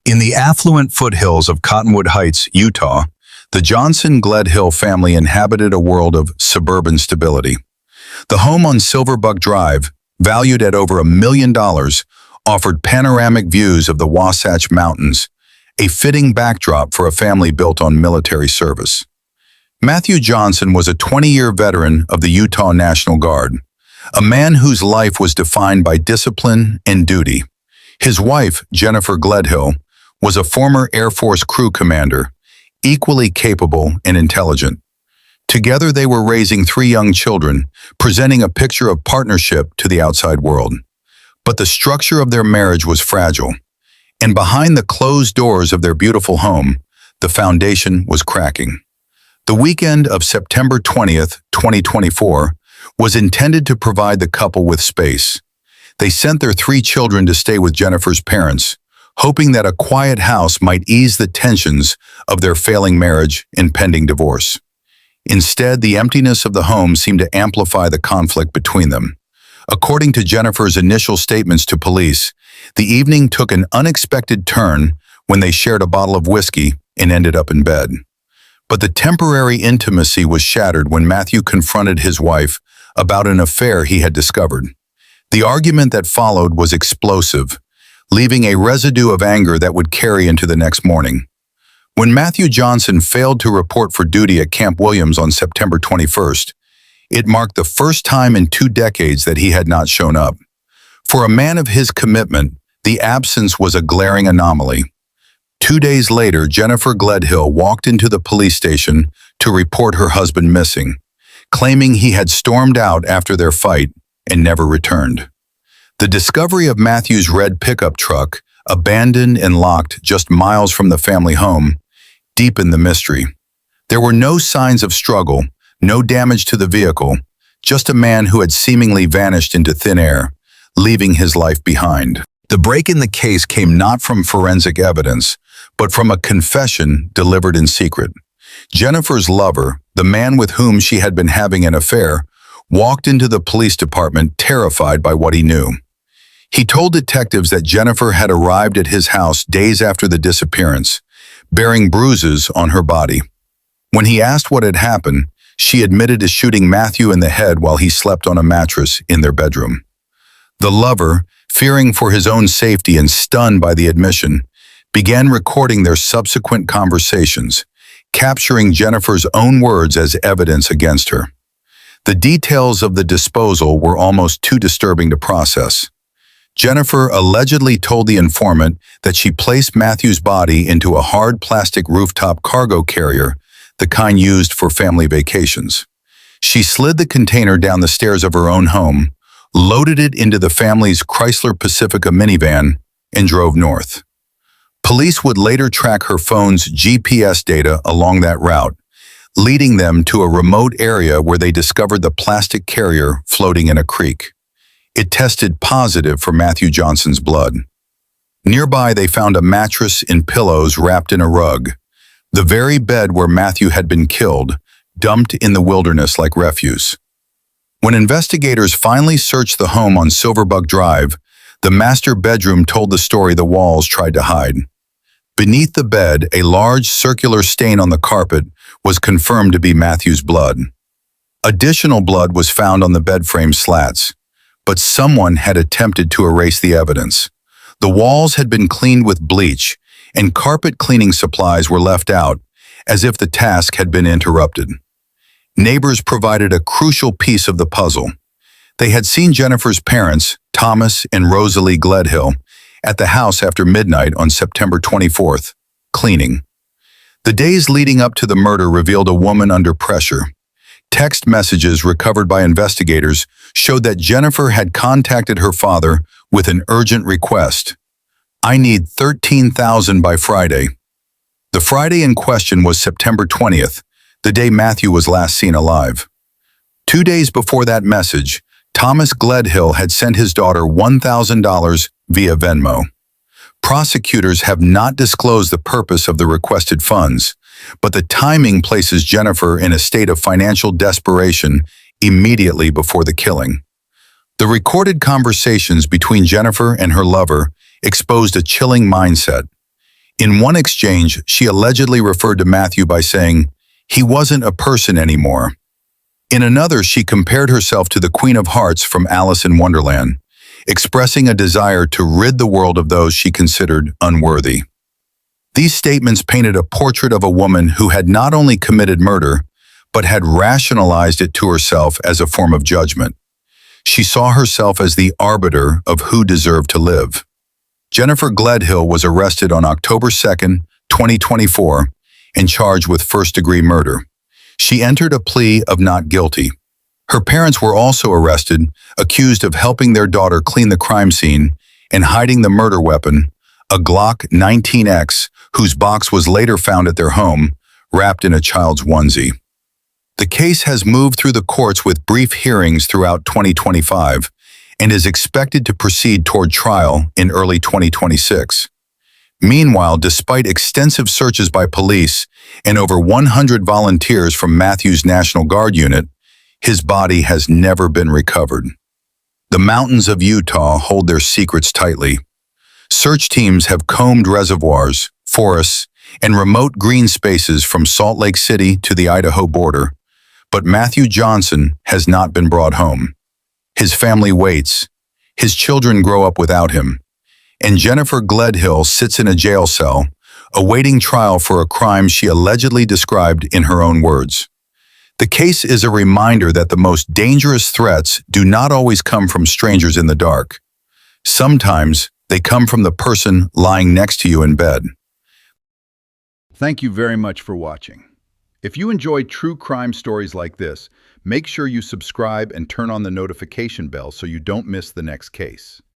In the affluent foothills of Cottonwood Heights, Utah, the Johnson-Gledhill family inhabited a world of suburban stability. The home on Silverbuck Drive, valued at over $1 million, offered panoramic views of the Wasatch Mountains, a fitting backdrop for a family built on military service. Matthew Johnson was a 20-year veteran of the Utah National Guard, a man whose life was defined by discipline and duty. His wife, Jennifer Gledhill, was a former Air Force crew commander, equally capable and intelligent. Together they were raising 3 young children, presenting a picture of partnership to the outside world. But the structure of their marriage was fragile, and behind the closed doors of their beautiful home, the foundation was cracking. The weekend of September 20th, 2024, was intended to provide the couple with space. They sent their 3 children to stay with Jennifer's parents, hoping that a quiet house might ease the tensions of their failing marriage and pending divorce. Instead, the emptiness of the home seemed to amplify the conflict between them. According to Jennifer's initial statements to police, the evening took an unexpected turn when they shared a bottle of whiskey and ended up in bed. But the temporary intimacy was shattered when Matthew confronted his wife about an affair he had discovered. The argument that followed was explosive, leaving a residue of anger that would carry into the next morning. When Matthew Johnson failed to report for duty at Camp Williams on September 21st, it marked the first time in 2 decades that he had not shown up. For a man of his commitment, the absence was a glaring anomaly. 2 days later, Jennifer Gledhill walked into the police station to report her husband missing, claiming he had stormed out after their fight and never returned. The discovery of Matthew's red pickup truck, abandoned and locked just miles from the family home, deepened the mystery. There were no signs of struggle, no damage to the vehicle, just a man who had seemingly vanished into thin air, leaving his life behind. The break in the case came not from forensic evidence, but from a confession delivered in secret. Jennifer's lover, the man with whom she had been having an affair, walked into the police department terrified by what he knew. He told detectives that Jennifer had arrived at his house days after the disappearance, bearing bruises on her body. When he asked what had happened, she admitted to shooting Matthew in the head while he slept on a mattress in their bedroom. The lover, fearing for his own safety and stunned by the admission, began recording their subsequent conversations, capturing Jennifer's own words as evidence against her. The details of the disposal were almost too disturbing to process. Jennifer allegedly told the informant that she placed Matthew's body into a hard plastic rooftop cargo carrier, the kind used for family vacations. She slid the container down the stairs of her own home, loaded it into the family's Chrysler Pacifica minivan, and drove north. Police would later track her phone's GPS data along that route, leading them to a remote area where they discovered the plastic carrier floating in a creek. It tested positive for Matthew Johnson's blood. Nearby, they found a mattress and pillows wrapped in a rug, the very bed where Matthew had been killed, dumped in the wilderness like refuse. When investigators finally searched the home on Silverbuck Drive, the master bedroom told the story the walls tried to hide. Beneath the bed, a large circular stain on the carpet was confirmed to be Matthew's blood. Additional blood was found on the bed frame slats, but someone had attempted to erase the evidence. The walls had been cleaned with bleach, and carpet cleaning supplies were left out, as if the task had been interrupted. Neighbors provided a crucial piece of the puzzle. They had seen Jennifer's parents, Thomas and Rosalie Gledhill, at the house after midnight on September 24th, cleaning. The days leading up to the murder revealed a woman under pressure. Text messages recovered by investigators showed that Jennifer had contacted her father with an urgent request. "I need $13,000 by Friday." The Friday in question was September 20th, the day Matthew was last seen alive. 2 days before that message, Thomas Gledhill had sent his daughter $1,000 via Venmo. Prosecutors have not disclosed the purpose of the requested funds, but the timing places Jennifer in a state of financial desperation immediately before the killing. The recorded conversations between Jennifer and her lover exposed a chilling mindset. In one exchange, she allegedly referred to Matthew by saying, "He wasn't a person anymore." In another, she compared herself to the Queen of Hearts from Alice in Wonderland, expressing a desire to rid the world of those she considered unworthy. These statements painted a portrait of a woman who had not only committed murder, but had rationalized it to herself as a form of judgment. She saw herself as the arbiter of who deserved to live. Jennifer Gledhill was arrested on October 2, 2024, and charged with first-degree murder. She entered a plea of not guilty. Her parents were also arrested, accused of helping their daughter clean the crime scene and hiding the murder weapon, a Glock 19X, whose box was later found at their home, wrapped in a child's onesie. The case has moved through the courts with brief hearings throughout 2025 and is expected to proceed toward trial in early 2026. Meanwhile, despite extensive searches by police and over 100 volunteers from Matthew's National Guard unit, his body has never been recovered. The mountains of Utah hold their secrets tightly. Search teams have combed reservoirs, forests, and remote green spaces from Salt Lake City to the Idaho border, but Matthew Johnson has not been brought home. His family waits. His children grow up without him. And Jennifer Gledhill sits in a jail cell, awaiting trial for a crime she allegedly described in her own words. The case is a reminder that the most dangerous threats do not always come from strangers in the dark. Sometimes they come from the person lying next to you in bed. Thank you very much for watching. If you enjoy true crime stories like this, make sure you subscribe and turn on the notification bell so you don't miss the next case.